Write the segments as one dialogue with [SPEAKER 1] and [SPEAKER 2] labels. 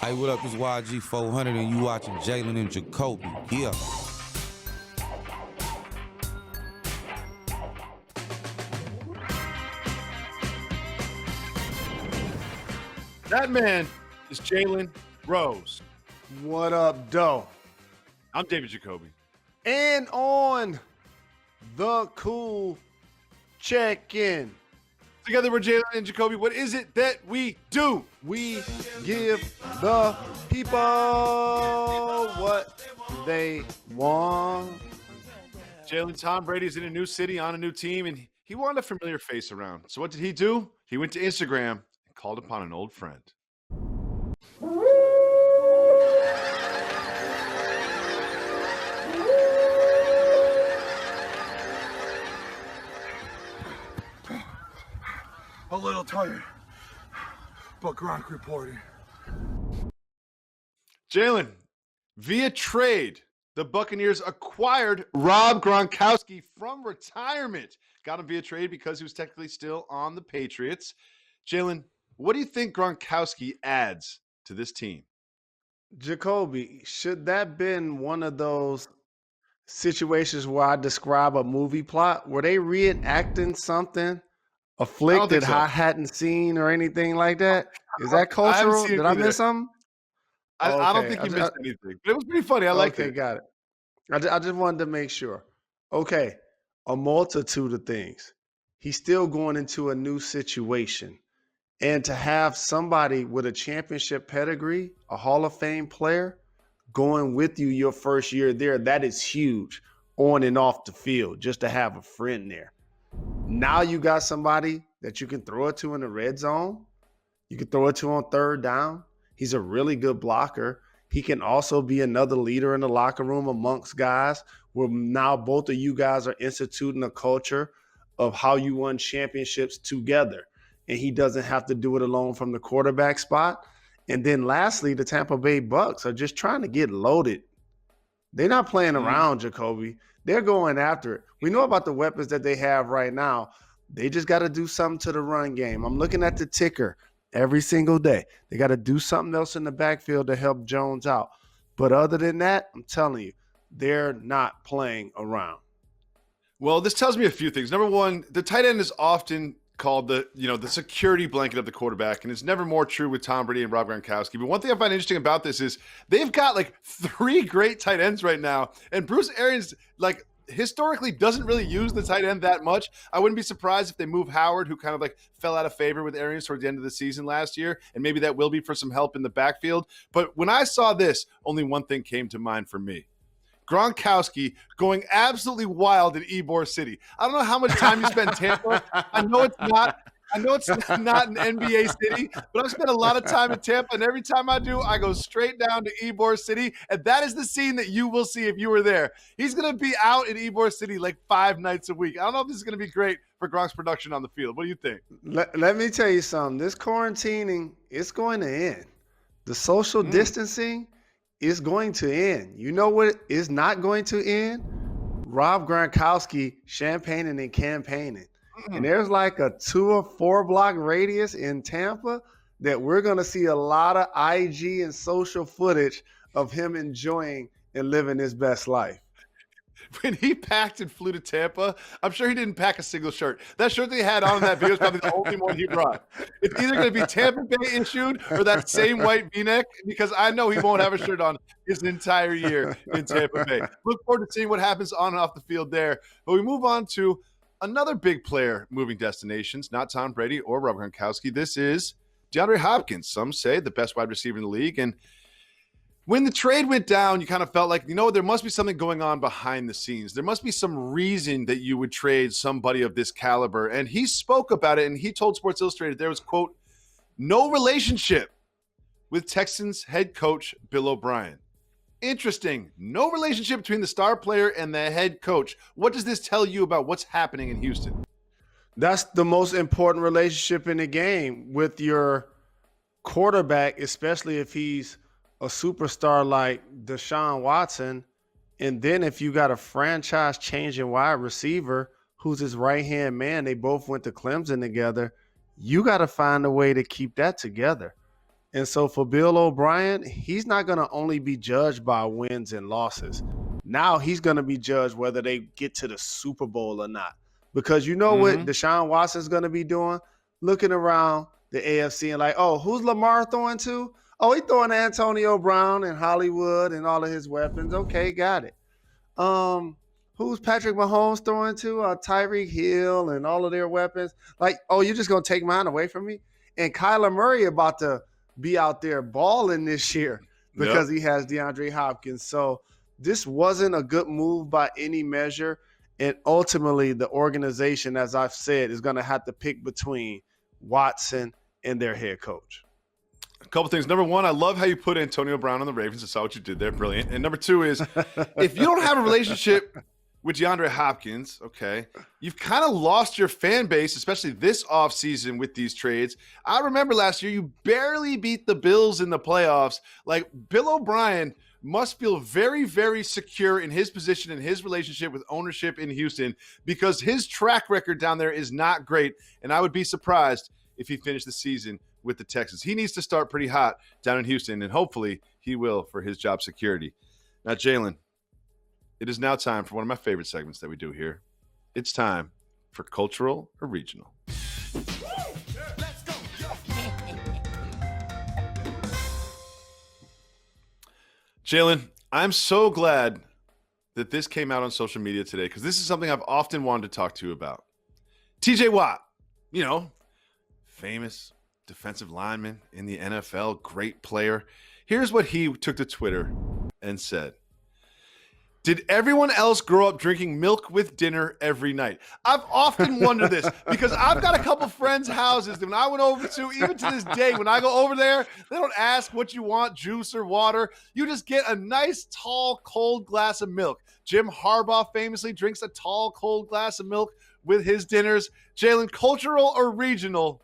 [SPEAKER 1] Hey, what up? This YG 400 and you watching Jalen and Jacoby. Yeah.
[SPEAKER 2] That man is Jalen Rose.
[SPEAKER 3] What up, Doe?
[SPEAKER 2] I'm David Jacoby.
[SPEAKER 3] And on the cool check-in,
[SPEAKER 2] Together we're Jalen and Jacoby. What is it that we do?
[SPEAKER 3] we give the people what they want.
[SPEAKER 2] Jalen, Tom Brady's in a new city on a new team, and he wanted a familiar face around. So what did he do? He went to Instagram and called upon an old friend.
[SPEAKER 4] A little tired, but Gronk reporting.
[SPEAKER 2] Jalen, via trade, the Buccaneers acquired Rob Gronkowski from retirement. Got him via trade because he was technically still on the Patriots. Jalen, what do you think Gronkowski adds to this team?
[SPEAKER 3] Jacoby, should that been one of those situations where I describe a movie plot? Were they reenacting something, a flick
[SPEAKER 2] think
[SPEAKER 3] that
[SPEAKER 2] so.
[SPEAKER 3] I hadn't seen or anything like that? Is that
[SPEAKER 2] I haven't
[SPEAKER 3] cultural?
[SPEAKER 2] seen it
[SPEAKER 3] Did I
[SPEAKER 2] either.
[SPEAKER 3] miss something?
[SPEAKER 2] I don't
[SPEAKER 3] Okay,
[SPEAKER 2] think you missed anything, but it was pretty funny. I liked
[SPEAKER 3] okay,
[SPEAKER 2] it.
[SPEAKER 3] got it. I just wanted to make sure. Okay, a multitude of things. He's still going into a new situation. And to have somebody with a championship pedigree, a Hall of Fame player, going with you your first year there, that is huge on and off the field, just to have a friend there. Now you got somebody that you can throw it to in the red zone. You can throw it to on third down. He's a really good blocker. He can also be another leader in the locker room amongst guys where now both of you guys are instituting a culture of how you won championships together. And he doesn't have to do it alone from the quarterback spot. And then lastly, the Tampa Bay Bucks are just trying to get loaded. They're not playing around, Jacoby. They're going after it. We know about the weapons that they have right now. They just got to do something to the run game. I'm looking at the ticker every single day. They got to do something else in the backfield to help Jones out. But other than that, I'm telling you, they're not playing around.
[SPEAKER 2] Well, this tells me a few things. Number one, the tight end is often called the security blanket of the quarterback, and it's never more true with Tom Brady and Rob Gronkowski. But one thing I find interesting about this is they've got like 3 great tight ends right now, and Bruce Arians historically doesn't really use the tight end that much. I wouldn't be surprised if they move Howard, who kind of fell out of favor with Arians towards the end of the season last year, and maybe that will be for some help in the backfield. But when I saw this, only one thing came to mind for me. Gronkowski going absolutely wild in Ybor City. I don't know how much time you spent in Tampa. I know it's not an NBA city, but I've spent a lot of time in Tampa, and every time I do, I go straight down to Ybor City, and that is the scene that you will see if you were there. He's going to be out in Ybor City like 5 nights a week. I don't know if this is going to be great for Gronk's production on the field. What do you think?
[SPEAKER 3] Let me tell you something. This quarantining, it's going to end. The social distancing is going to end. You know what is not going to end? Rob Gronkowski champagning and campaigning. And there's like a 2 or 4 block radius in Tampa that we're going to see a lot of IG and social footage of him enjoying and living his best life.
[SPEAKER 2] When he packed and flew to Tampa, I'm sure he didn't pack a single shirt. That shirt that he had on in that video is probably the only one he brought. It's either going to be Tampa Bay issued or that same white V-neck, because I know he won't have a shirt on his entire year in Tampa Bay. Look forward to seeing what happens on and off the field there. But we move on to another big player moving destinations, not Tom Brady or Rob Gronkowski. This is DeAndre Hopkins. Some say the best wide receiver in the league. And when the trade went down, you kind of felt like, there must be something going on behind the scenes. There must be some reason that you would trade somebody of this caliber. And he spoke about it, and he told Sports Illustrated there was, quote, no relationship with Texans head coach Bill O'Brien. Interesting. No relationship between the star player and the head coach. What does this tell you about what's happening in Houston?
[SPEAKER 3] That's the most important relationship in the game with your quarterback, especially if he's a superstar like Deshaun Watson. And then if you got a franchise-changing wide receiver who's his right-hand man, they both went to Clemson together, you got to find a way to keep that together. And so for Bill O'Brien, he's not going to only be judged by wins and losses. Now he's going to be judged whether they get to the Super Bowl or not. Because you know what Deshaun Watson's going to be doing? Looking around the AFC and like, oh, who's Lamar throwing to? Oh, he's throwing to Antonio Brown and Hollywood and all of his weapons. Okay, got it. Who's Patrick Mahomes throwing to? Tyreek Hill and all of their weapons. Like, oh, you're just going to take mine away from me? And Kyler Murray about to be out there balling this year because he has DeAndre Hopkins. So this wasn't a good move by any measure. And ultimately, the organization, as I've said, is going to have to pick between Watson and their head coach.
[SPEAKER 2] A couple things. Number one, I love how you put Antonio Brown on the Ravens. I saw what you did there. Brilliant. And number two is, if you don't have a relationship with DeAndre Hopkins, okay, you've kind of lost your fan base, especially this offseason with these trades. I remember last year you barely beat the Bills in the playoffs. Like, Bill O'Brien must feel very, very secure in his position and his relationship with ownership in Houston because his track record down there is not great, and I would be surprised if he finished the season with the Texans. He needs to start pretty hot down in Houston, and hopefully he will for his job security. Now, Jalen, it is now time for one of my favorite segments that we do here. It's time for Cultural or Regional. Jalen, I'm so glad that this came out on social media today because this is something I've often wanted to talk to you about. TJ Watt, you know, famous defensive lineman in the NFL, great player. Here's what he took to Twitter and said. Did everyone else grow up drinking milk with dinner every night? I've often wondered this because I've got a couple friends' houses that when I went over to, even to this day, when I go over there, they don't ask what you want, juice or water. You just get a nice, tall, cold glass of milk. Jim Harbaugh famously drinks a tall, cold glass of milk with his dinners. Jalen, cultural or regional,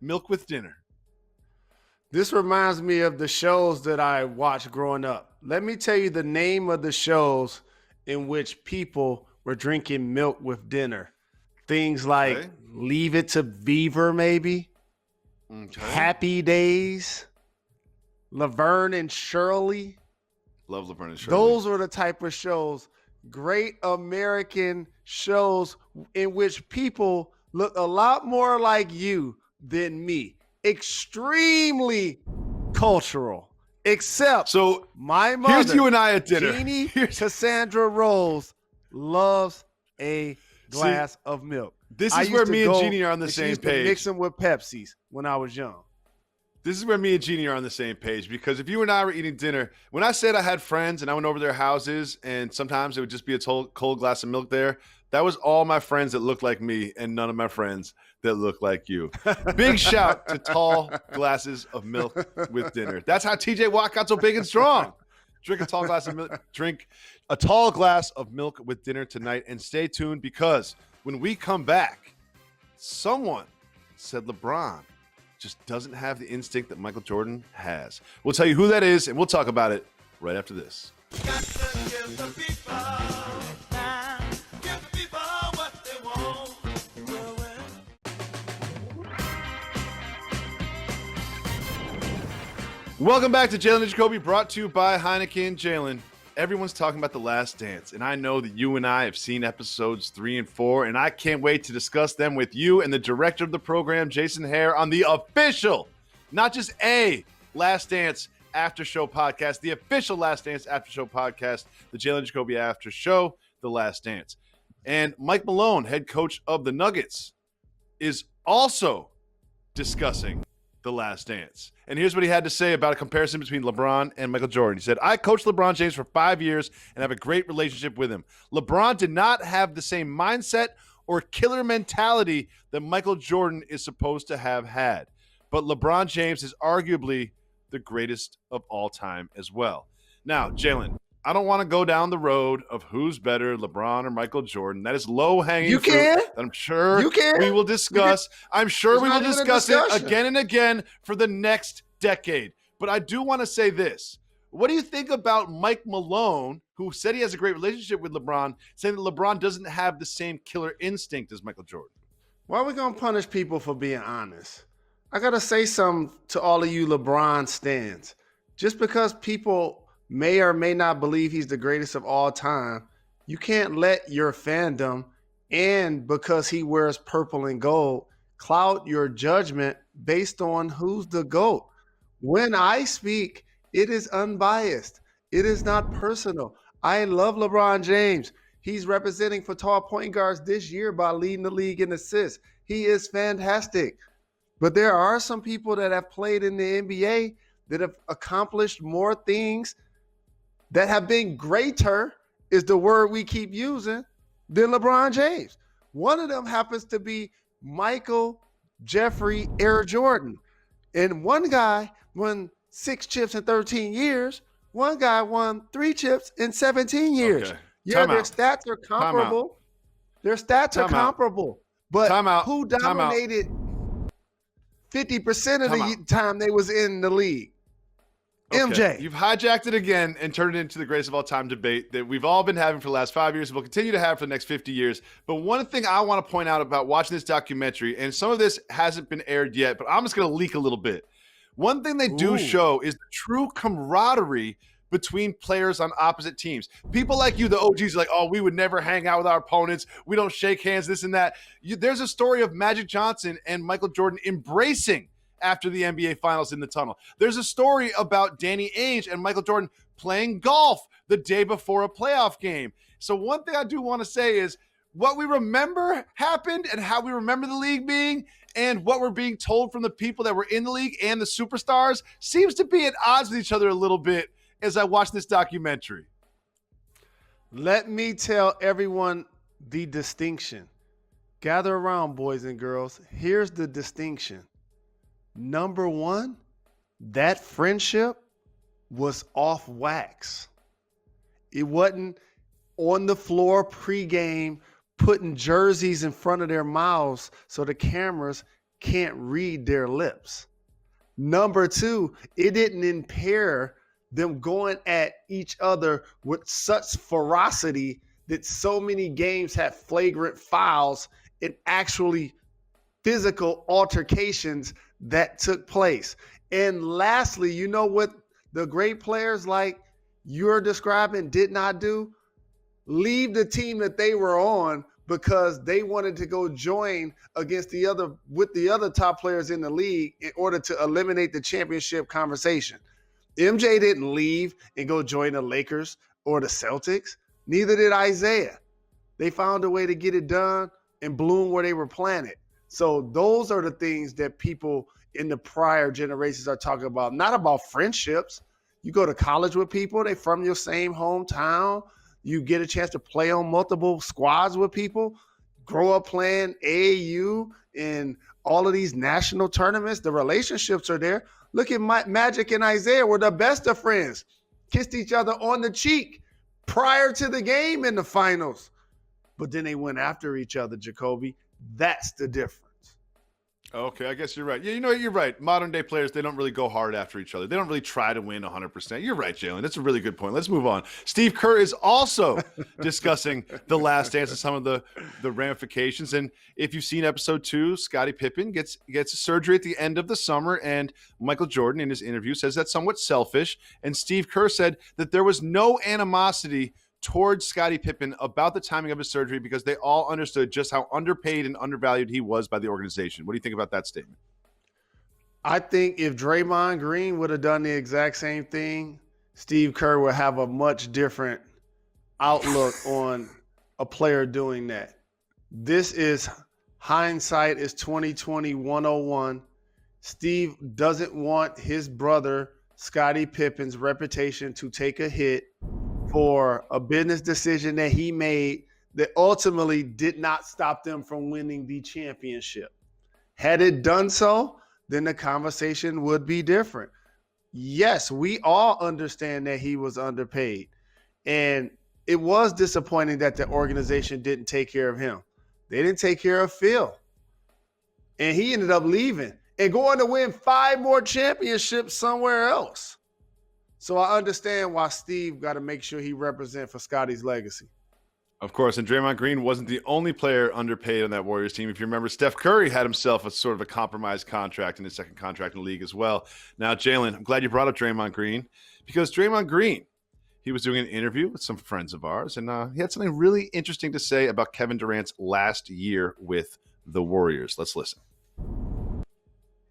[SPEAKER 2] milk with dinner?
[SPEAKER 3] This reminds me of the shows that I watched growing up. Let me tell you the name of the shows in which people were drinking milk with dinner. Things like Leave It to Beaver, maybe. Happy Days. Laverne and Shirley.
[SPEAKER 2] Love Laverne and Shirley.
[SPEAKER 3] Those were the type of shows, great American shows in which people look a lot more like you than me. Extremely cultural. Except my mother,
[SPEAKER 2] here's you and I at dinner.
[SPEAKER 3] Jeannie Cassandra Rose, loves a glass of milk.
[SPEAKER 2] This is where me and Jeannie are on the same page.
[SPEAKER 3] Mix them with Pepsis when I was young.
[SPEAKER 2] This is where me and Jeannie are on the same page because if you and I were eating dinner, when I said I had friends and I went over their houses and sometimes it would just be a cold glass of milk there, that was all my friends that looked like me and none of my friends that look like you. Big shout to tall glasses of milk with dinner. That's how TJ Watt got so big and strong. Drink a tall glass of milk. Drink a tall glass of milk with dinner tonight, and stay tuned because when we come back, someone said LeBron just doesn't have the instinct that Michael Jordan has. We'll tell you who that is, and we'll talk about it right after this. Welcome back to Jalen Jacoby, brought to you by Heineken. Jalen, everyone's talking about The Last Dance, and I know that you and I have seen episodes 3 and 4, and I can't wait to discuss them with you and the director of the program, Jason Hare, on the official, not just a Last Dance After Show podcast, the official Last Dance After Show podcast, the Jalen Jacoby After Show, The Last Dance. And Mike Malone, head coach of the Nuggets, is also discussing The Last Dance. And here's what he had to say about a comparison between LeBron and Michael Jordan. He said, I coached LeBron James for 5 years and have a great relationship with him. LeBron did not have the same mindset or killer mentality that Michael Jordan is supposed to have had. But LeBron James is arguably the greatest of all time as well. Now, Jalen, I don't want to go down the road of who's better, LeBron or Michael Jordan. That is low-hanging fruit that I'm sure we will discuss. I'm sure we will discuss it again and again for the next decade. But I do want to say this. What do you think about Mike Malone, who said he has a great relationship with LeBron, saying that LeBron doesn't have the same killer instinct as Michael Jordan?
[SPEAKER 3] Why are we going to punish people for being honest? I got to say something to all of you LeBron stans. Just because people may or may not believe he's the greatest of all time, you can't let your fandom and because he wears purple and gold cloud your judgment based on who's the GOAT. When I speak, it is unbiased. It is not personal. I love LeBron James. He's representing for tall point guards this year by leading the league in assists. He is fantastic. But there are some people that have played in the NBA that have accomplished more things that have been greater, is the word we keep using, than LeBron James. One of them happens to be Michael Jeffrey Air Jordan. And one guy won 6 chips in 13 years. One guy won 3 chips in 17 years.
[SPEAKER 2] Okay.
[SPEAKER 3] Yeah, their stats are comparable. Their stats are comparable. But who dominated 50% of the time they was in the league?
[SPEAKER 2] Okay.
[SPEAKER 3] MJ.
[SPEAKER 2] You've hijacked it again and turned it into the greatest of all time debate that we've all been having for the last 5 years and we'll continue to have for the next 50 years. But one thing I want to point out about watching this documentary, and some of this hasn't been aired yet, but I'm just going to leak a little bit. One thing they do show is the true camaraderie between players on opposite teams. People like you, the OGs, are like, oh, we would never hang out with our opponents. We don't shake hands, this and that. There's a story of Magic Johnson and Michael Jordan embracing after the NBA Finals in the tunnel. There's a story about Danny Ainge and Michael Jordan playing golf the day before a playoff game. So one thing I do want to say is what we remember happened and how we remember the league being and what we're being told from the people that were in the league and the superstars seems to be at odds with each other a little bit as I watch this documentary.
[SPEAKER 3] Let me tell everyone the distinction. Gather around, boys and girls. Here's the distinction. Number one, that friendship was off wax. It wasn't on the floor pregame putting jerseys in front of their mouths so the cameras can't read their lips. Number two, it didn't impair them going at each other with such ferocity that so many games had flagrant fouls and actually physical altercations that took place. And lastly, you know what the great players like you're describing did not do? Leave the team that they were on because they wanted to go join against the other top players in the league in order to eliminate the championship conversation. MJ didn't leave and go join the Lakers or the Celtics. Neither did Isaiah. They found a way to get it done and bloom where they were planted. So those are the things that people in the prior generations are talking about, not about friendships. You go to college with people, they from your same hometown. You get a chance to play on multiple squads with people, grow up playing AAU in all of these national tournaments. The relationships are there. Look at Magic and Isaiah were the best of friends, kissed each other on the cheek prior to the game in the finals. But then they went after each other, Jacoby. That's the difference.
[SPEAKER 2] Okay, I guess you're right. Yeah, you know, you're right. Modern day players, they don't really go hard after each other. They don't really try to win 100%. You're right, Jalen. That's a really good point. Let's move on. Steve Kerr is also discussing The Last Dance and some of the ramifications. And if you've seen episode 2, Scottie Pippen gets surgery at the end of the summer, and Michael Jordan in his interview says that's somewhat selfish. And Steve Kerr said that there was no animosity towards Scottie Pippen about the timing of his surgery because they all understood just how underpaid and undervalued he was by the organization. What do you think about that statement?
[SPEAKER 3] I think if Draymond Green would have done the exact same thing, Steve Kerr would have a much different outlook on a player doing that. This is hindsight is 2020 101. Steve doesn't want his brother Scottie Pippen's reputation to take a hit for a business decision that he made that ultimately did not stop them from winning the championship. Had it done so, then the conversation would be different. Yes, we all understand that he was underpaid. And it was disappointing that the organization didn't take care of him. They didn't take care of Phil. And he ended up leaving and going to win 5 more championships somewhere else. So I understand why Steve got to make sure he represents for Scottie's legacy.
[SPEAKER 2] Of course, and Draymond Green wasn't the only player underpaid on that Warriors team. If you remember, Steph Curry had himself a sort of a compromised contract in his second contract in the league as well. Now, Jalen, I'm glad you brought up Draymond Green because Draymond Green, he was doing an interview with some friends of ours, and he had something really interesting to say about Kevin Durant's last year with the Warriors. Let's listen.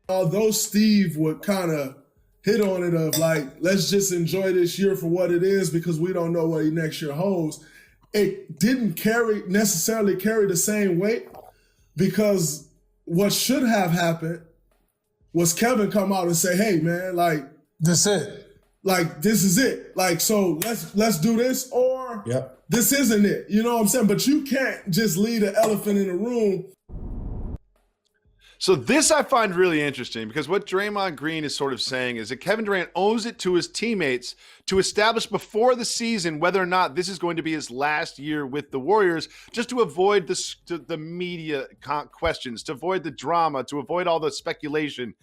[SPEAKER 5] Although Steve would kind of hit on it of like, let's just enjoy this year for what it is because we don't know what next year holds, it didn't necessarily carry the same weight because what should have happened was Kevin come out and say, hey, man, like,
[SPEAKER 4] That's it.
[SPEAKER 5] like, this is it. Like, so let's do this or this isn't it. You know what I'm saying? But you can't just leave the elephant in the room.
[SPEAKER 2] So this I find really interesting because what Draymond Green is sort of saying is that Kevin Durant owes it to his teammates to establish before the season whether or not this is going to be his last year with the Warriors, just to avoid the media questions, to avoid the drama, to avoid all the speculation.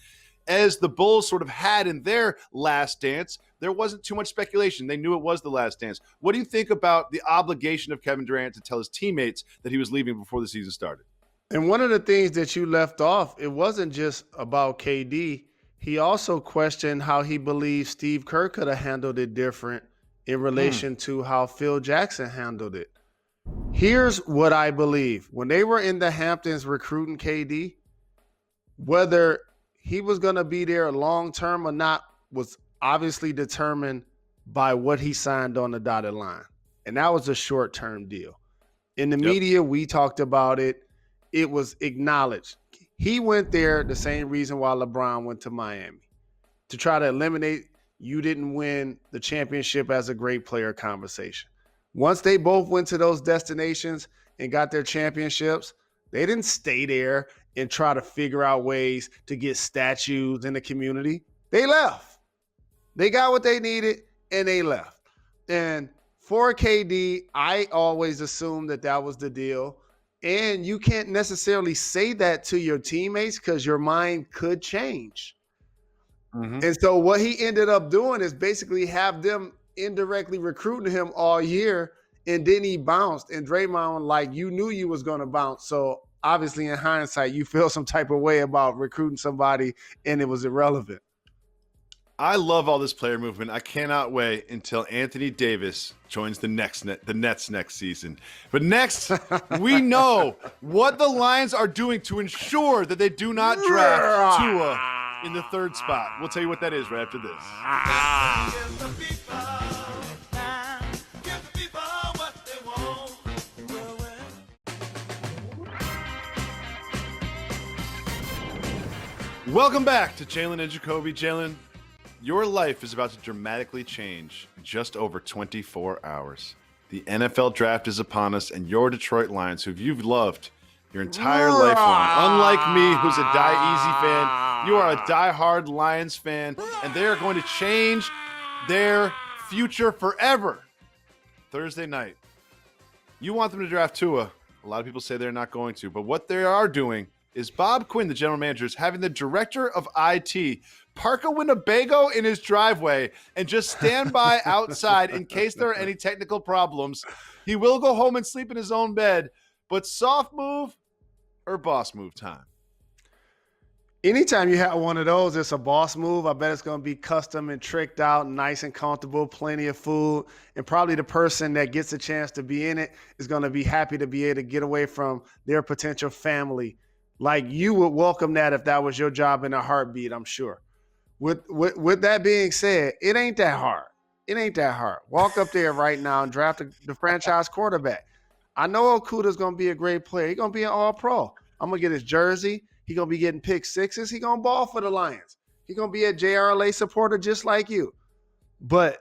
[SPEAKER 2] As the Bulls sort of had in their last dance, there wasn't too much speculation. They knew it was the last dance. What do you think about the obligation of Kevin Durant to tell his teammates that he was leaving before the season started?
[SPEAKER 3] And one of the things that you left off, it wasn't just about KD. He also questioned how he believes Steve Kerr could have handled it different in relation to how Phil Jackson handled it. Here's what I believe. When they were in the Hamptons recruiting KD, whether he was going to be there long term or not was obviously determined by what he signed on the dotted line. And that was a short-term deal. In the media, we talked about it. It was acknowledged. He went there the same reason why LeBron went to Miami, to try to eliminate you didn't win the championship as a great player conversation. Once they both went to those destinations and got their championships, they didn't stay there and try to figure out ways to get statues in the community. They left. They got what they needed and they left. And for KD, I always assumed that was the deal. And you can't necessarily say that to your teammates because your mind could change. And so what he ended up doing is basically have them indirectly recruiting him all year, and then he bounced. And Draymond, like, you knew you was going to bounce. So obviously in hindsight, you feel some type of way about recruiting somebody and it was irrelevant.
[SPEAKER 2] I love all this player movement. I cannot wait until Anthony Davis joins the Nets next season. But next, we know what the Lions are doing to ensure that they do not draft Tua in the third spot. We'll tell you what that is right after this. Welcome back to Jalen and Jacoby. Jalen, your life is about to dramatically change in just over 24 hours. The NFL draft is upon us, and your Detroit Lions, who you've loved your entire life long, unlike me, who's a die-easy fan, you are a die-hard Lions fan, and they are going to change their future forever. Thursday night. You want them to draft Tua. A lot of people say they're not going to, but what they are doing is Bob Quinn, the general manager, is having the director of IT park a Winnebago in his driveway and just stand by outside in case there are any technical problems. He will go home and sleep in his own bed, but soft move or boss move time?
[SPEAKER 3] Anytime you have one of those, it's a boss move. I bet it's going to be custom and tricked out, nice and comfortable, plenty of food. And probably the person that gets a chance to be in it is going to be happy to be able to get away from their potential family. Like you would welcome that if that was your job in a heartbeat, I'm sure. With that being said, it ain't that hard. It ain't that hard. Walk up there right now and draft the franchise quarterback. I know Okuda's going to be a great player. He's going to be an all-pro. I'm going to get his jersey. He's going to be getting pick sixes. He's going to ball for the Lions. He's going to be a JRLA supporter just like you. But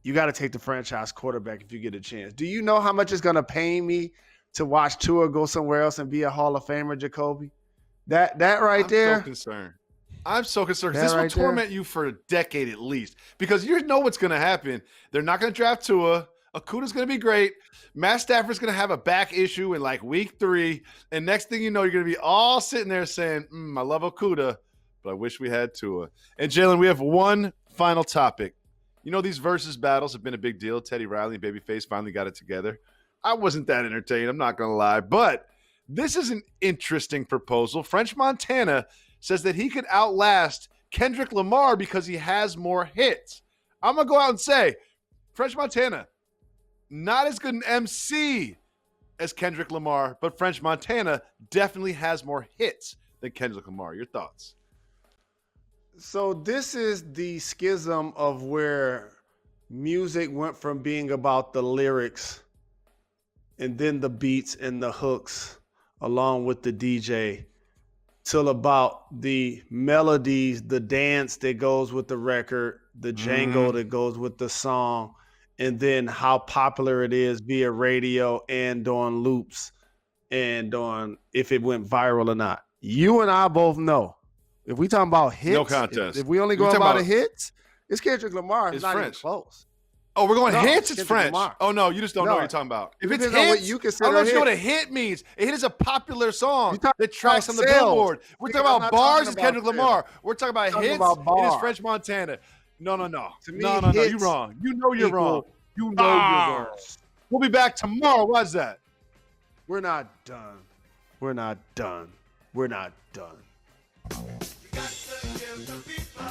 [SPEAKER 3] you got to take the franchise quarterback if you get a chance. Do you know how much it's going to pay me to watch Tua go somewhere else and be a Hall of Famer, Jacoby? That right there.
[SPEAKER 2] I'm so concerned because this will torment you for a decade at least, because you know what's going to happen. They're not going to draft Tua. Okuda's going to be great. Matt Stafford's going to have a back issue in like week 3. And next thing you know, you're going to be all sitting there saying, I love Okuda, but I wish we had Tua. And Jalen, we have one final topic. You know, these versus battles have been a big deal. Teddy Riley and Babyface finally got it together. I wasn't that entertained. I'm not going to lie. But this is an interesting proposal. French Montana says that he could outlast Kendrick Lamar because he has more hits. I'm going to go out and say, French Montana, not as good an MC as Kendrick Lamar, but French Montana definitely has more hits than Kendrick Lamar. Your thoughts?
[SPEAKER 3] So this is the schism of where music went from being about the lyrics and then the beats and the hooks along with the DJ till about the melodies, the dance that goes with the record, the jangle that goes with the song, and then how popular it is via radio and on loops and on if it went viral or not. You and I both know. If we talking about hits,
[SPEAKER 2] no contest.
[SPEAKER 3] If we only go about the hits, it's Kendrick Lamar. It's not
[SPEAKER 2] French.
[SPEAKER 3] even close.
[SPEAKER 2] Oh, we're going
[SPEAKER 3] No,
[SPEAKER 2] hits? It's
[SPEAKER 3] Kendrick
[SPEAKER 2] French.
[SPEAKER 3] Lamar.
[SPEAKER 2] Oh, no, you just don't know
[SPEAKER 3] No.
[SPEAKER 2] what you're talking about. If it's
[SPEAKER 3] Depends on what
[SPEAKER 2] hits,
[SPEAKER 3] you
[SPEAKER 2] I
[SPEAKER 3] consider
[SPEAKER 2] don't know if you know
[SPEAKER 3] a
[SPEAKER 2] what a hit means. A hit is a popular song
[SPEAKER 3] You talking
[SPEAKER 2] that tracks
[SPEAKER 3] about
[SPEAKER 2] on the
[SPEAKER 3] sales.
[SPEAKER 2] Billboard. We're
[SPEAKER 3] Nigga,
[SPEAKER 2] talking
[SPEAKER 3] I'm
[SPEAKER 2] about
[SPEAKER 3] not
[SPEAKER 2] bars.
[SPEAKER 3] talking
[SPEAKER 2] It's
[SPEAKER 3] about
[SPEAKER 2] Kendrick
[SPEAKER 3] sales.
[SPEAKER 2] Lamar. We're talking about
[SPEAKER 3] talking
[SPEAKER 2] hits.
[SPEAKER 3] about
[SPEAKER 2] It is
[SPEAKER 3] bars.
[SPEAKER 2] French Montana. No.
[SPEAKER 3] To me,
[SPEAKER 2] No. You're
[SPEAKER 3] hits
[SPEAKER 2] wrong. You know you're
[SPEAKER 3] equal
[SPEAKER 2] wrong. You know you're wrong.
[SPEAKER 3] bars.
[SPEAKER 2] We'll be back tomorrow. Why's that?
[SPEAKER 3] We're not done. We're not done. We're not done.
[SPEAKER 6] Got to give the people